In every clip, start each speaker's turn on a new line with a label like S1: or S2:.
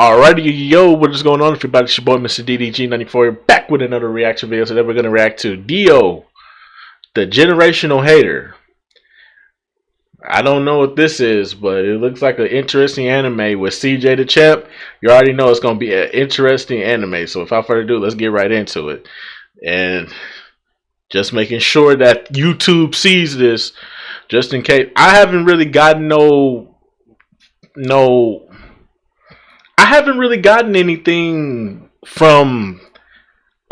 S1: Alrighty, yo, what is going on everybody? It's your boy Mr. DDG94 back with another reaction video. Today we're going to react to Dio, the generational hater. I don't know what this is, but it looks like an interesting anime with CJ the Champ. You already know it's going to be an interesting anime, so without further ado, let's get right into it. And just making sure that YouTube sees this, just in case. I haven't really gotten I haven't really gotten anything from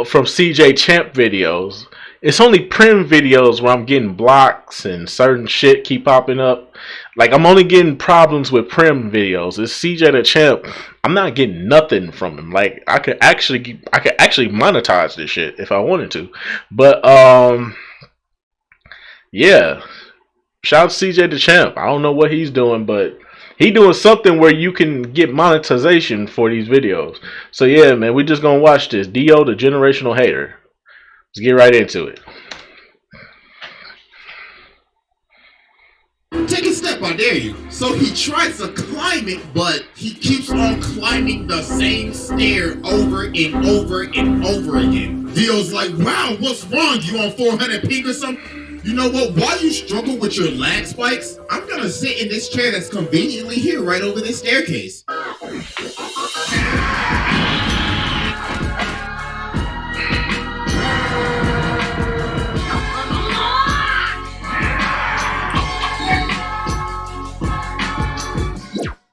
S1: CJ Champ videos. It's only Prim videos where I'm getting blocks and certain shit keep popping up. Like, I'm only getting problems with Prim videos. It's CJ the Champ. I'm not getting nothing from him. Like, I could actually monetize this shit if I wanted to. But yeah. Shout out to CJ the Champ. I don't know what he's doing, but he doing something where you can get monetization for these videos. So yeah, man, we just gonna watch this. Dio, the generational hater. Let's get right into it.
S2: Take a step, I dare you. So he tries to climb it, but he keeps on climbing the same stair over and over and over again. Dio's like, wow, what's wrong? You on 400 ping or something? You know what? While you struggle with your lag spikes, I'm gonna sit in this chair that's conveniently here right over this staircase.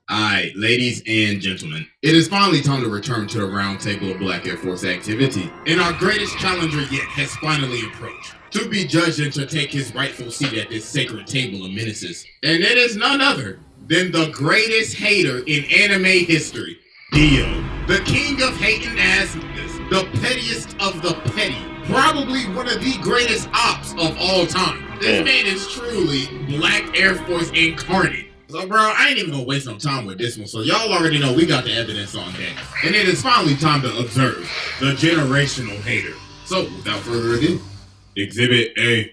S2: Alright, ladies and gentlemen, it is finally time to return to the round table of Black Air Force activity. And our greatest challenger yet has finally approached, to be judged and to take his rightful seat at this sacred table of menaces. And it is none other than the greatest hater in anime history, Dio. The king of hating ass niggas, the pettiest of the petty, probably one of the greatest ops of all time. This man is truly Black Air Force incarnate. So bro, I ain't even gonna waste no time with this one, so y'all already know we got the evidence on deck. And it is finally time to observe the generational hater. So without further ado, Exhibit A.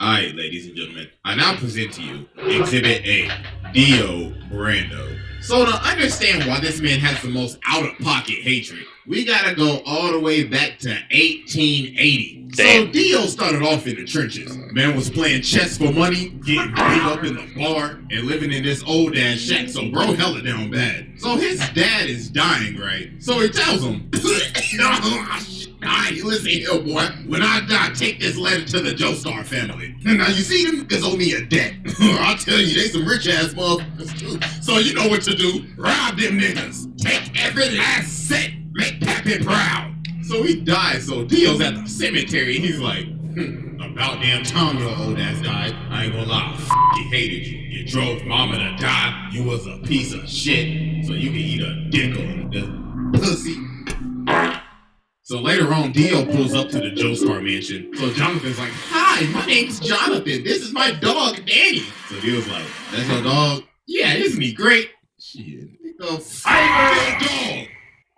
S2: Alright, ladies and gentlemen, I now present to you Exhibit A, Dio Brando. So to understand why this man has the most out-of-pocket hatred, we gotta go all the way back to 1880. Damn. So Dio started off in the trenches. Man was playing chess for money, getting beat up in the bar, and living in this old ass shack, so bro hella down bad. So his dad is dying, right? So he tells him, alright, listen here, boy. When I die, take this letter to the Joestar family. Now you see them niggas owe me a debt. I'll tell you, they some rich ass motherfuckers too. So you know what to do. Rob them niggas. Take every last cent. Make Pappy proud. So he dies, so Dio's at the cemetery, and he's like, about damn time your old ass died. I ain't gonna lie, he hated you. You drove mama to die. You was a piece of shit. So you can eat a dick on the pussy. So later on, Dio pulls up to the Joestar mansion. So Jonathan's like, hi, my name's Jonathan. This is my dog, Danny. So Dio's like, that's your dog? Yeah, isn't he great? Shit, the fighting dog.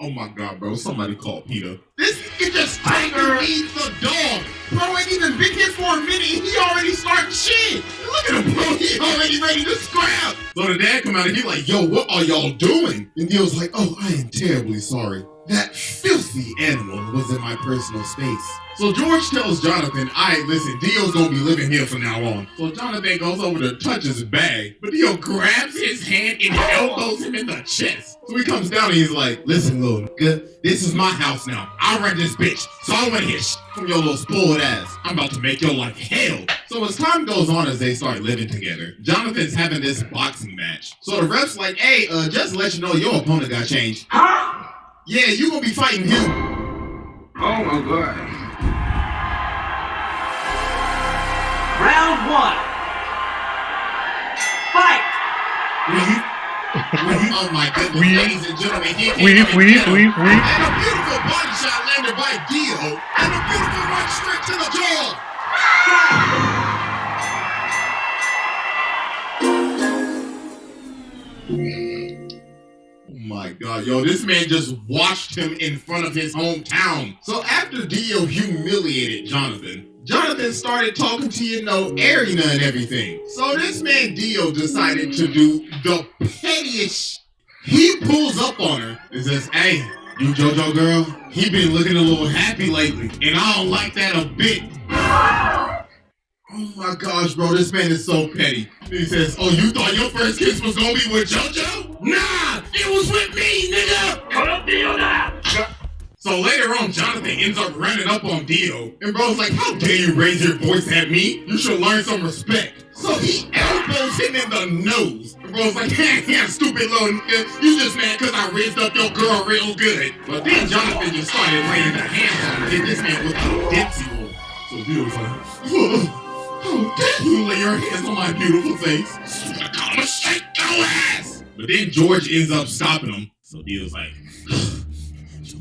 S2: Oh my god, bro, somebody call Peter. This nigga just tiger eats the dog. Bro ain't even been here for a minute and he already starting shit. Look at him, bro, he already ready to scrap. So the dad come out and he like, yo, what are y'all doing? And Dio's like, oh, I am terribly sorry. That filthy animal was in my personal space. So George tells Jonathan, alright, listen, Dio's gonna be living here from now on. So Jonathan goes over to touch his bag, but Dio grabs his hand and elbows him in the chest. So he comes down and he's like, listen, little nigga, this is my house now. I run this bitch, so I don't wanna hear shit from your little spoiled ass. I'm about to make your life hell. So as time goes on, as they start living together, Jonathan's having this boxing match. So the ref's like, hey, just to let you know, your opponent got changed. Huh? Yeah, you gonna be fighting him.
S3: Oh my god. Round one. Fight!
S2: Oh my goodness, ladies and gentlemen, he came and a beautiful body shot landed by Dio, and a beautiful right straight to the jaw. Oh my god, yo, this man just watched him in front of his hometown. So after Dio humiliated Jonathan started talking to, you know, Arena and everything. So this man Dio decided to do the pettiest He pulls up on her and says, "Hey, you JoJo girl, he been looking a little happy lately, and I don't like that a bit." Oh my gosh, bro, this man is so petty. He says, "Oh, you thought your first kiss was gonna be with JoJo? Nah, it was with me, nigga." So later on, Jonathan ends up running up on Dio, and bro's like, "How dare you raise your voice at me? You should learn some respect." So he elbows him in the nose. And bro's like, "Yeah, stupid little nigga, you just mad because I raised up your girl real good." But then Jonathan just started laying the hands on him, hit this man with a dipsy roll. So Dio's like, "How dare you lay your hands on my beautiful face? I'm gonna shake your ass." But then George ends up stopping him. So Dio's like,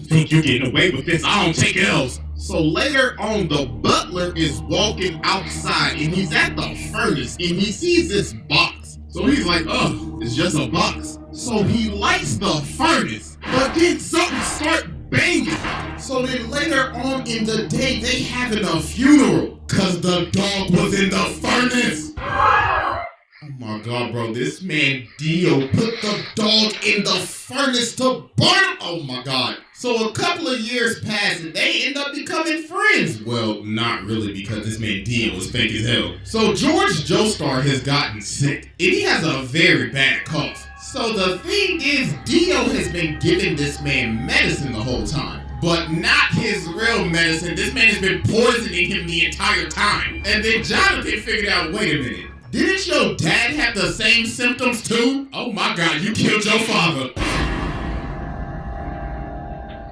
S2: "Think you're getting away with this? I don't take L's." So later on, the butler is walking outside and he's at the furnace and he sees this box. So he's like, "Oh, it's just a box." So he lights the furnace, but then something starts banging. So then later on in the day, they having a funeral because the dog was in the furnace. Oh my god, bro, this man Dio put the dog in the furnace to burn. Oh my god. So a couple of years pass and they end up becoming friends. Well, not really, because this man Dio is fake as hell. So George Joestar has gotten sick and he has a very bad cough. So the thing is, Dio has been giving this man medicine the whole time. But not his real medicine. This man has been poisoning him the entire time. And then Jonathan figured out, wait a minute, didn't your dad have the same symptoms too? Oh my god, you killed your father.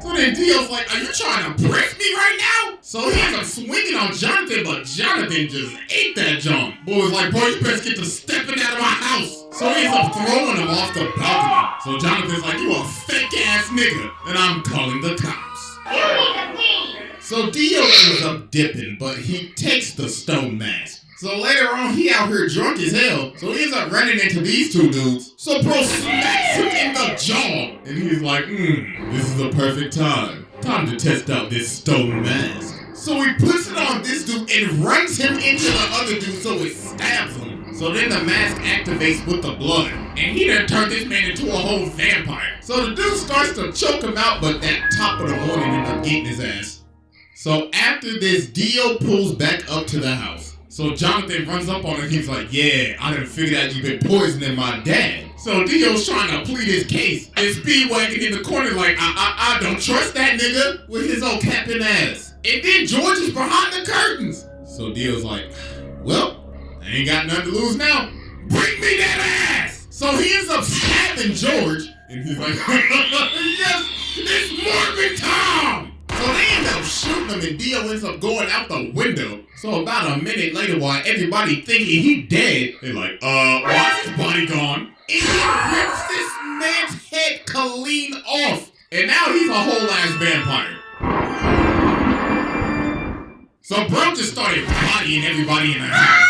S2: So then Dio's like, "Are you trying to break me right now?" So he ends up swinging on Jonathan, but Jonathan just ate that junk. Boy was like, "Boy, you best get to stepping out of my house." So he ends up throwing him off the balcony. So Jonathan's like, "You a fake ass nigga, and I'm calling the cops." So Dio ends up dipping, but he takes the stone mask. So later on, he out here drunk as hell. So he ends up running into these two dudes. So bro smacks him in the jaw. And he's like, this is the perfect time. Time to test out this stone mask. So he puts it on this dude and runs him into the other dude so it stabs him. So then the mask activates with the blood. And he done turned this man into a whole vampire. So the dude starts to choke him out, but that top of the morning ends up getting his ass. So after this, Dio pulls back up to the house. So Jonathan runs up on him. He's like, "Yeah, I done figured out you've been poisoning my dad." So Dio's trying to plead his case. And Speedwagon in the corner like, I don't trust that nigga with his old capping ass. And then George is behind the curtains. So Dio's like, "Well, I ain't got nothing to lose now. Bring me that ass." So he ends up stabbing George. And he's like, "Yes, it's Morbid Tom." So they end up shooting him and Dio ends up going out the window. So about a minute later, while everybody thinking he dead, they're like, why is his body gone? And he rips this man's head clean off. And now he's a whole ass vampire. So bro just started bodying everybody in the house.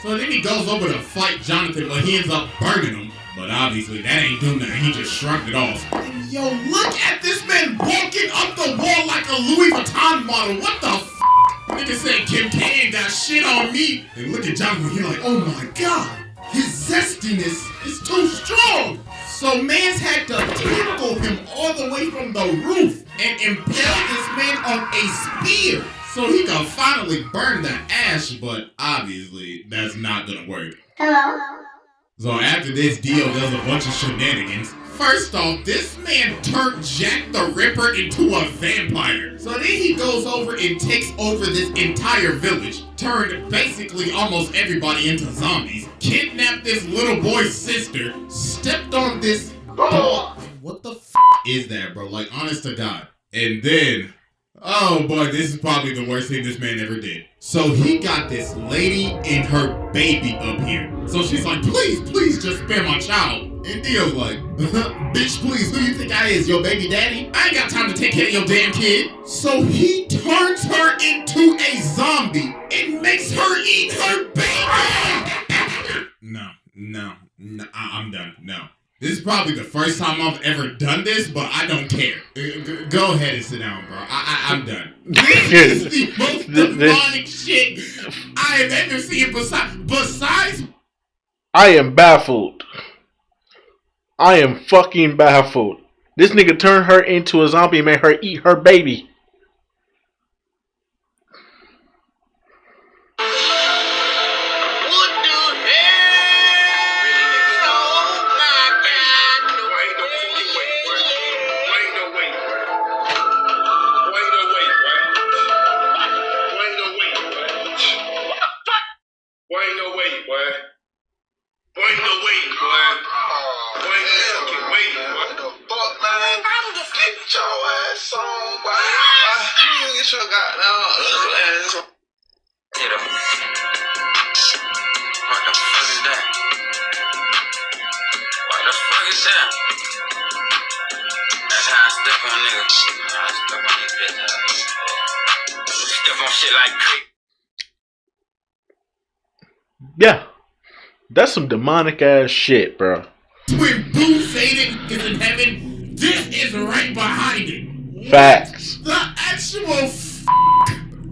S2: So then he goes over to fight Jonathan, but he ends up burning him. But obviously that ain't doing nothing, he just shrugged it off. And yo, look at this man walking up the wall like a Louis Vuitton model. What the f***? Nigga said Kim K ain't got shit on me. And look at Jonathan, he like, oh my god, his zestiness is too strong. So mans had to tackle him all the way from the roof and impale this man on a spear. So he can finally burn the ash, but obviously that's not gonna work.
S4: Hello?
S2: So after this, Dio does a bunch of shenanigans. First off, this man turned Jack the Ripper into a vampire. So then he goes over and takes over this entire village, turned basically almost everybody into zombies, kidnapped this little boy's sister, stepped on this dog. What the f*** is that, bro? Like, honest to God. And then, oh boy, this is probably the worst thing this man ever did. So he got this lady and her baby up here. So she's like, please just spare my child. And Dio's like, bitch, please, who you think I is, your baby daddy? I ain't got time to take care of your damn kid. So he turns her into a zombie and makes her eat her baby. No, I'm done, no. This is probably the first time I've ever done this, but I don't care. Go ahead and sit down, bro. I'm done. This is the most demonic shit I have ever seen besides...
S1: I am baffled. I am fucking baffled. This nigga turned her into a zombie and made her eat her baby. Yeah, that's some demonic ass shit, bro.
S2: When Boo Satan is in heaven, this is right behind it.
S1: Facts.
S2: The actual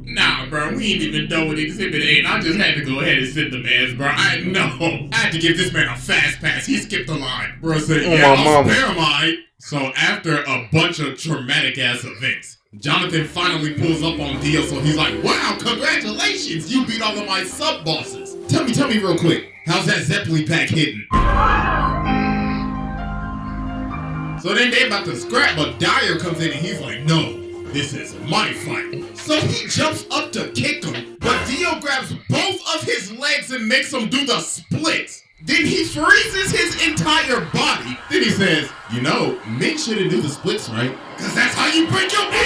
S2: Nah, bro, we ain't even done with Exhibit 8. I just had to go ahead and send the man's, bro. I know. I had to give this man a fast pass. He skipped the line. Bro said, yeah, I'll spare mine. So after a bunch of traumatic ass events, Jonathan finally pulls up on Dio, so he's like, wow, congratulations, you beat all of my sub-bosses. Tell me real quick, how's that Zeppeli pack hitting? So then they about to scrap, but Dyer comes in and he's like, no, this is my fight. So he jumps up to kick him, but Dio grabs both of his legs and makes him do the splits. Then he freezes his entire body. Then he says, you know, men shouldn't do the splits, right? Because that's how you break your bones!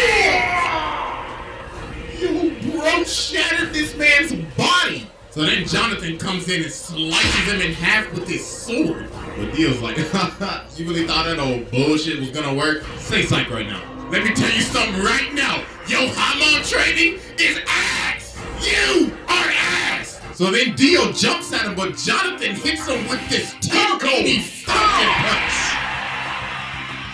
S2: Yo, bro shattered this man's body. So then Jonathan comes in and slices him in half with his sword. But Dio's like, you really thought that old bullshit was gonna work? Say psych right now. Let me tell you something right now. Yo, hormone training is ass. You are ass. So then Dio jumps at him, but Jonathan hits him with this 1080 fucking punch.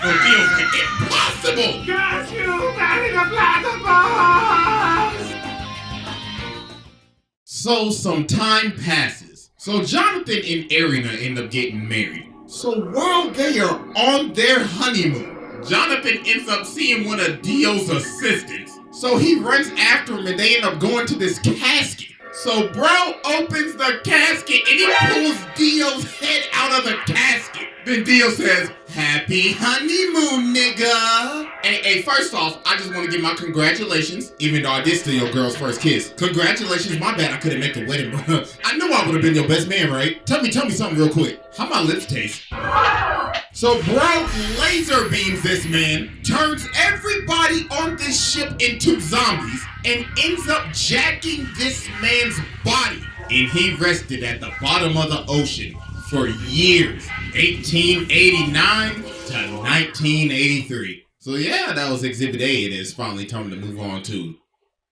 S2: So Dio's like, impossible.
S3: Got you back in the platypus.
S2: So some time passes. So Jonathan and Arena end up getting married. So while they are on their honeymoon, Jonathan ends up seeing one of Dio's assistants. So he runs after him and they end up going to this casket. So bro opens the casket and he pulls Dio's head out of the casket. Then Dio says, happy honeymoon, nigga. Hey, first off, I just want to give my congratulations, even though I did steal your girl's first kiss. Congratulations, my bad I couldn't make the wedding, bro. I knew I would have been your best man, right? Tell me something real quick. How my lips taste? So bro laser beams this man, turns everybody on this ship into zombies, and ends up jacking this man's body. And he rested at the bottom of the ocean for years. 1889 to 1983. So yeah, that was Exhibit A, and it's finally time to move on to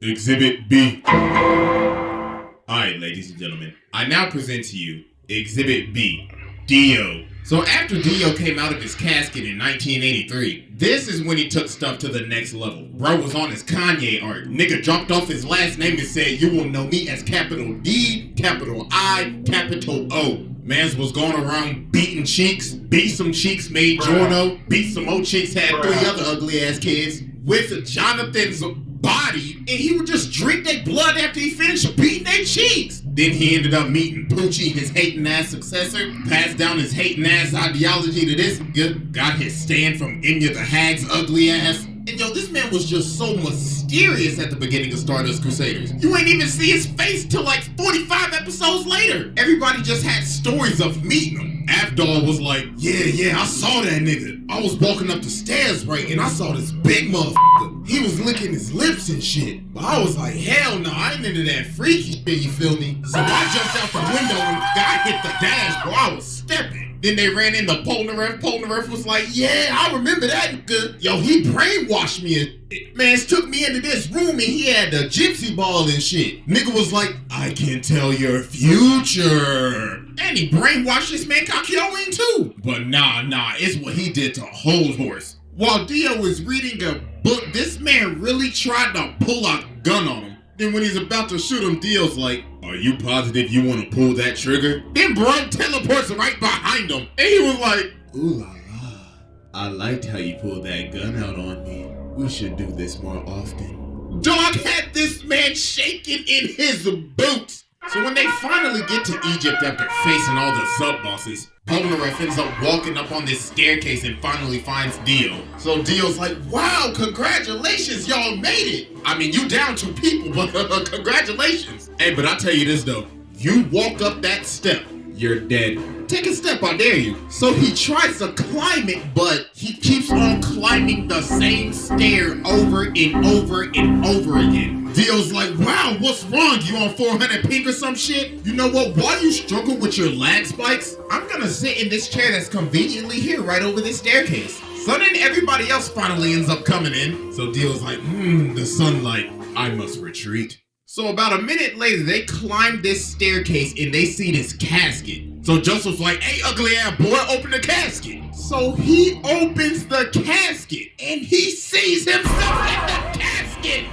S2: Exhibit B. Alright, ladies and gentlemen, I now present to you Exhibit B, Dio. So after Dio came out of his casket in 1983, this is when he took stuff to the next level. Bro was on his Kanye art. Nigga dropped off his last name and said, you will know me as capital D, capital I, capital O. Mans was going around beating cheeks, beat some cheeks, made Jorno, beat some old chicks, had 3 other ugly ass kids with Jonathan's body, and he would just drink their blood after he finished beating their cheeks. Then he ended up meeting Poochie, his hating ass successor, passed down his hating ass ideology to this nigga, got his stand from Enya the Hag's ugly ass. And yo, this man was just so mysterious at the beginning of Stardust Crusaders. You ain't even see his face till like 45 episodes later. Everybody just had stories of meeting him. Avdol was like, yeah, I saw that nigga. I was walking up the stairs, right, and I saw this big motherfucker. He was licking his lips and shit. But I was like, hell no, I ain't into that freaky shit, you feel me? So I jumped out the window and guy hit the dash, bro. I was stepping. Then they ran into Polnareff. Polnareff was like, yeah, I remember that nigga. Yo, he brainwashed me and shit. Mans took me into this room and he had the gypsy ball and shit. Nigga was like, I can tell your future. And he brainwashed this man Kakyoin too. But nah, it's what he did to Whole Horse. While Dio was reading a book, this man really tried to pull a gun on him. Then when he's about to shoot him, Dio's like, are you positive you want to pull that trigger? Then bro teleports right behind him. And he was like, Ooh la la. I liked how you pulled that gun out on me. We should do this more often. Dog had this man shaking in his boots. So when they finally get to Egypt after facing all the sub-bosses, Polnareff ends up walking up on this staircase and finally finds Dio. So Dio's like, wow, congratulations, y'all made it. I mean, you down 2 people, but congratulations. Hey, but I'll tell you this though, you walk up that step, you're dead. Take a step, I dare you. So he tries to climb it, but he keeps on climbing the same stair over and over and over again. Dio's like, wow, what's wrong? You on 400 ping or some shit? You know what? While you struggle with your lag spikes, I'm gonna sit in this chair that's conveniently here right over this staircase. So then everybody else finally ends up coming in. So Dio's like, the sunlight, I must retreat. So about a minute later, they climb this staircase and they see this casket. So Joseph's like, hey, ugly ass boy, open the casket. So he opens the casket and he sees himself in the casket.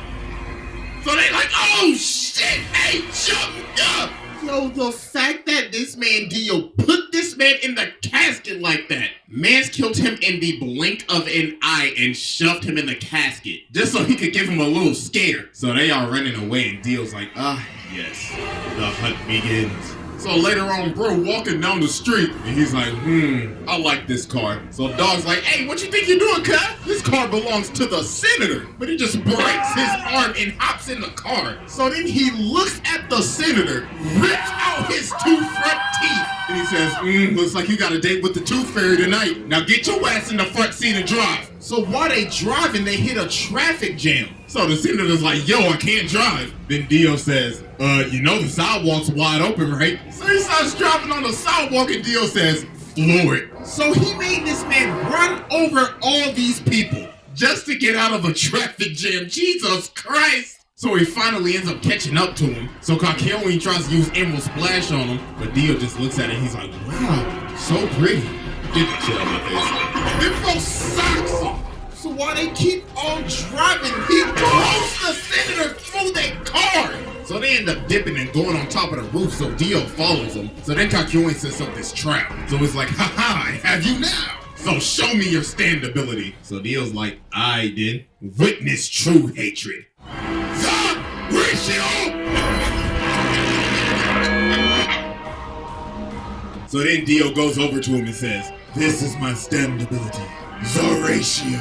S2: So they like, oh shit, hey, jump up. Yo, the fact that this man Dio put this man in the casket like that. Man's killed him in the blink of an eye and shoved him in the casket just so he could give him a little scare. So they are running away and Dio's like, yes, the hunt begins. So later on, bro walking down the street and he's like, I like this car. So Dog's like, hey, what you think you're doing, cuz? This car belongs to the senator. But he just breaks his arm and hops in the car. So then he looks at the senator, rips out his 2 front teeth, and he says, looks like you got a date with the Tooth Fairy tonight. Now get your ass in the front seat and drive. So while they driving, they hit a traffic jam. So the senator's like, yo, I can't drive. Then Dio says, you know the sidewalk's wide open, right? So he starts driving on the sidewalk and Dio says, floor it. So he made this man run over all these people just to get out of a traffic jam. Jesus Christ. So he finally ends up catching up to him. So Kakyoin tries to use Emerald Splash on him, but Dio just looks at it and he's like, wow, so pretty. Get the shit out of my face. Then bro socks him. So while they keep on driving, he throws the senator through their car. So they end up dipping and going on top of the roof, so Dio follows them. So then Kakyoin sets up this trap. So it's like, haha, I have you now. So show me your stand ability. So Dio's like, I did. Witness true hatred. The ratio! So then Dio goes over to him and says, this is my stand ability, the ratio.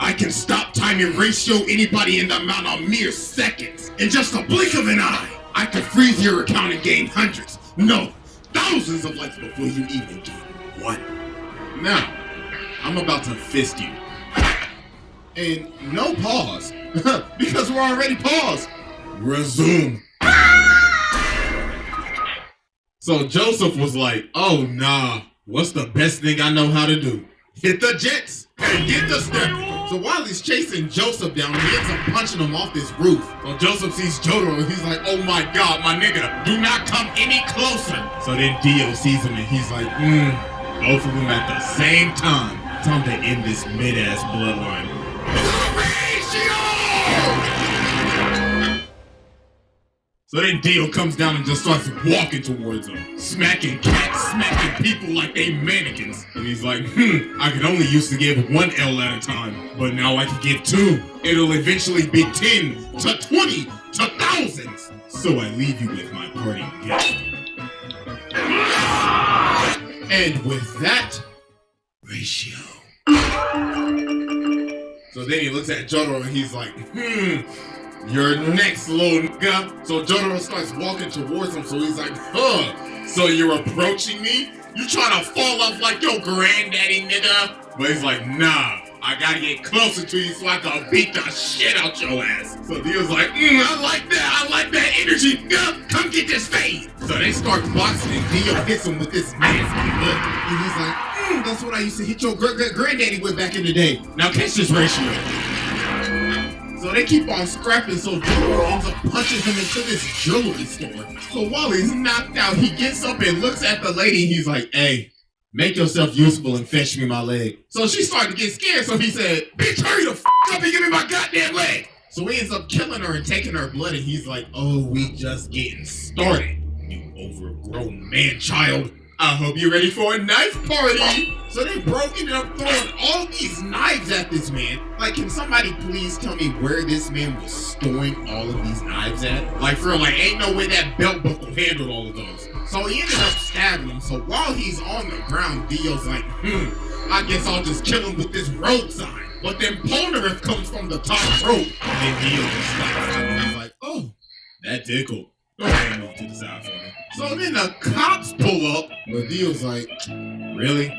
S2: I can stop time and ratio anybody in the amount of mere seconds. In just a blink of an eye, I can freeze your account and gain hundreds, no, thousands of lives before you even gain one. Now, I'm about to fist you. And no pause, because we're already paused. Resume. So Joseph was like, oh nah, what's the best thing I know how to do? Hit the jets and get the step. So while he's chasing Joseph down, he ends up punching him off this roof. So Joseph sees Jotaro and he's like, oh my god, my nigga, do not come any closer. So then Dio sees him and he's like, both of them at the same time. Time to end this mid-ass bloodline. So then Dio comes down and just starts walking towards him, smacking cats, smacking people like they mannequins. And he's like, I could only used to give 1 L at a time, but now I can give 2. It'll eventually be 10 to 20 to thousands. So I leave you with my parting gift. And with that, ratio. So then he looks at Jotaro and he's like, you're next, little nigga. So Jotaro starts walking towards him, so he's like, so you're approaching me? You trying to fall off like your granddaddy, nigga? But he's like, nah, I gotta get closer to you so I can beat the shit out your ass. So Dio's like, I like that energy, nigga. Come get this fade. So they start boxing and Dio hits him with this nasty look. And he's like, that's what I used to hit your granddaddy with back in the day. Now catch this ratio. So they keep on scrapping, so Jotaro ends up punching him into this jewelry store. So while he's knocked out, he gets up and looks at the lady. He's like, hey, make yourself useful and fetch me my leg. So she started to get scared, so he said, bitch, hurry the f*** up and give me my goddamn leg. So he ends up killing her and taking her blood, and he's like, oh, we just getting started, you overgrown man-child. I hope you're ready for a knife party. So then bro ended up throwing all these knives at this man. Like, can somebody please tell me where this man was storing all of these knives at? Like, for real, like, ain't no way that belt buckle handled all of those. So he ended up stabbing him. So while he's on the ground, Dio's like, I guess I'll just kill him with this road sign. But then Polnareff comes from the top rope. And then Dio just stops him and he's like, oh, that tickled. Go ahead and move to the side for me. So then the cops pull up, but Dio's like, really?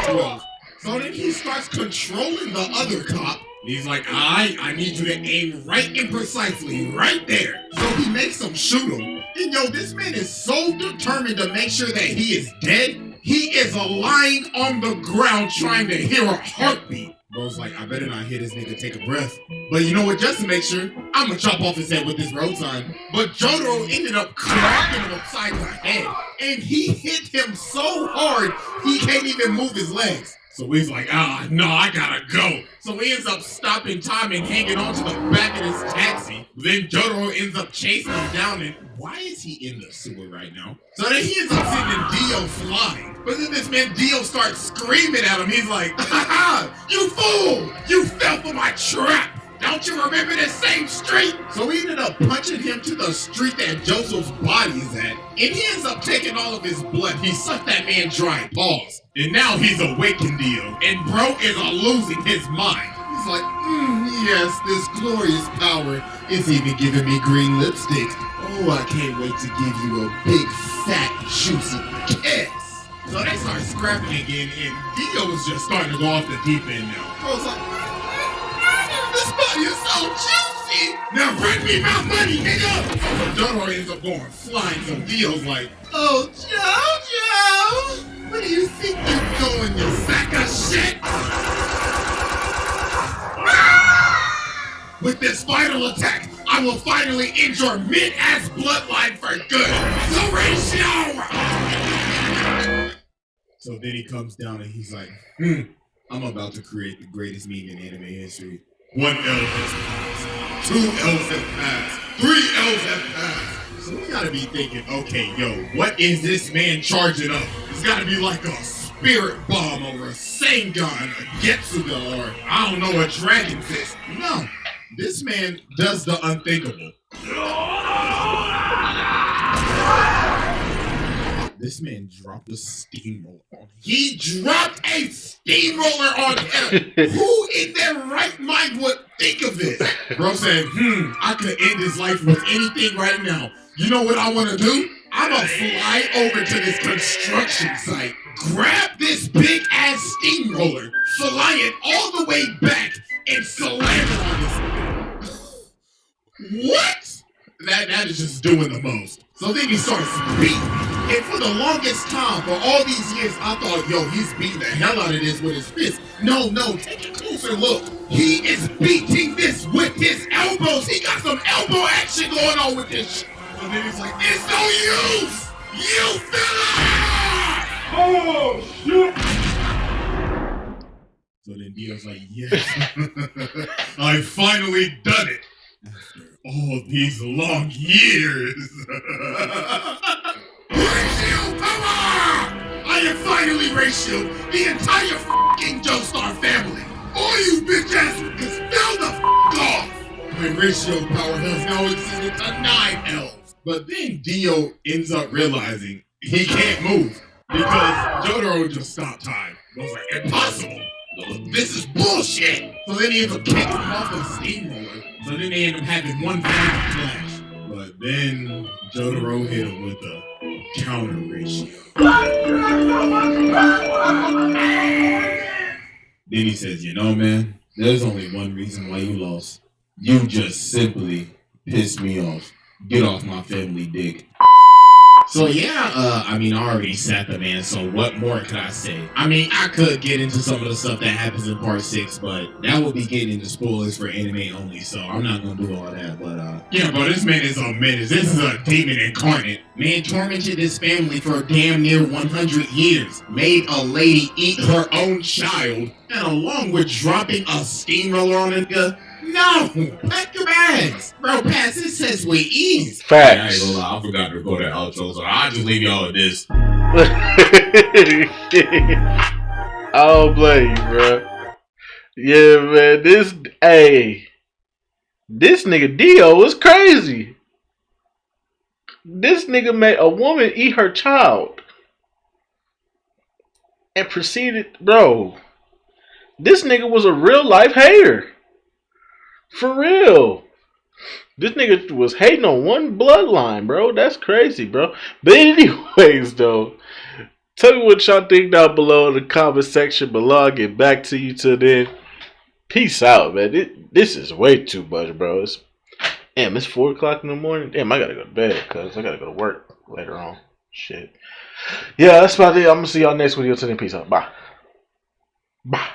S2: Well, so then he starts controlling the other cop. He's like, I need you to aim right and precisely, right there. So he makes him shoot him. And yo, this man is so determined to make sure that he is dead, he is lying on the ground trying to hear a heartbeat. Bro's like, I better not hear this nigga take a breath. But you know what, just to make sure, I'm gonna chop off his head with this road sign. But Jotaro ended up cracking him upside the head. And he hit him so hard, he can't even move his legs. So he's like, no, I gotta go. So he ends up stopping time and hanging onto the back of his taxi. Then Jotaro ends up chasing him down and why is he in the sewer right now? So then he ends up sending Dio flying. But then this man Dio starts screaming at him. He's like, you fool! You fell for my trap! Don't you remember this same street? So he ended up punching him to the street that Joseph's body is at. And he ends up taking all of his blood. He sucked that man dry. Pause. And now he's awakened Dio. And bro is losing his mind. He's like, yes, this glorious power is even giving me green lipstick. Oh, I can't wait to give you a big, fat, juicy kiss. So they start scrapping again, and Dio was just starting to go off the deep end now. Bro's like, this body is so juicy! Now bring me my money, nigga! So Jotaro ends up going flying, so Dio's like, oh, Jojo! Where do you think you're going, you sack of shit? With this final attack, I will finally end your mid-ass bloodline for good! Horatio! So then he comes down and he's like, I'm about to create the greatest meme in anime history. 1 L has passed. 2 L's have passed. 3 L's have passed. So we gotta be thinking, okay, yo, what is this man charging up? It's gotta be like a spirit bomb or a Sengun, a Getsuga, or I don't know, a Dragon Fist. No, this man does the unthinkable. This man dropped a steamroller on him. He dropped a steamroller on him. Who in their right mind would think of this? Bro said, I could end his life with anything right now. You know what I want to do? I'm going to fly over to this construction site, grab this big ass steamroller, fly it all the way back, and slam it on this. What? That is just doing the most. So then he starts beating. And for the longest time, for all these years, I thought, yo, he's beating the hell out of this with his fist. No, take a closer look. He is beating this with his elbows. He got some elbow action going on with this shit. And then he's like, it's no use! You fella! Oh, shit! So then Dio's like, yes, I finally done it. After all these long years. Ratio power! I am finally Ratio, the entire f***ing Joestar family. All you bitch ass niggas fell the f*** off. My Ratio power has now exceeded to 9 L's. But then Dio ends up realizing he can't move because Jotaro just stopped time. I was like, impossible. This is bullshit. So then he ends up kicking him off the steamroller. So then they end up having one final clash. But then Jotaro hit him with a counter ratio. Then he says, you know, man, there's only one reason why you lost. You just simply pissed me off. Get off my family dick. So yeah, I already sat the man, so what more could I say? I could get into some of the stuff that happens in part 6, but that would be getting into spoilers for anime only, so I'm not gonna do all that, but yeah, bro, this man is a menace. This is a demon incarnate. Man tormented his family for damn near 100 years, made a lady eat her own child, and along with dropping a steamroller on him, no! Pack your bags! Bro, pass this test with ease.
S1: Facts.
S2: I ain't gonna lie, I forgot to record that outro, so I'll just leave y'all with this.
S1: I don't blame you, bro. Yeah, man. This nigga Dio was crazy. This nigga made a woman eat her child and proceeded, bro. This nigga was a real life hater. For real. This nigga was hating on one bloodline, bro. That's crazy, bro. But anyways, though, tell me what y'all think down below in the comment section below. I'll get back to you till then. Peace out, man. This is way too much, bro. It's 4 o'clock in the morning. Damn, I gotta go to bed because I gotta go to work later on. Shit. Yeah, that's about it. I'm gonna see y'all next video. Till then, peace out. Bye. Bye.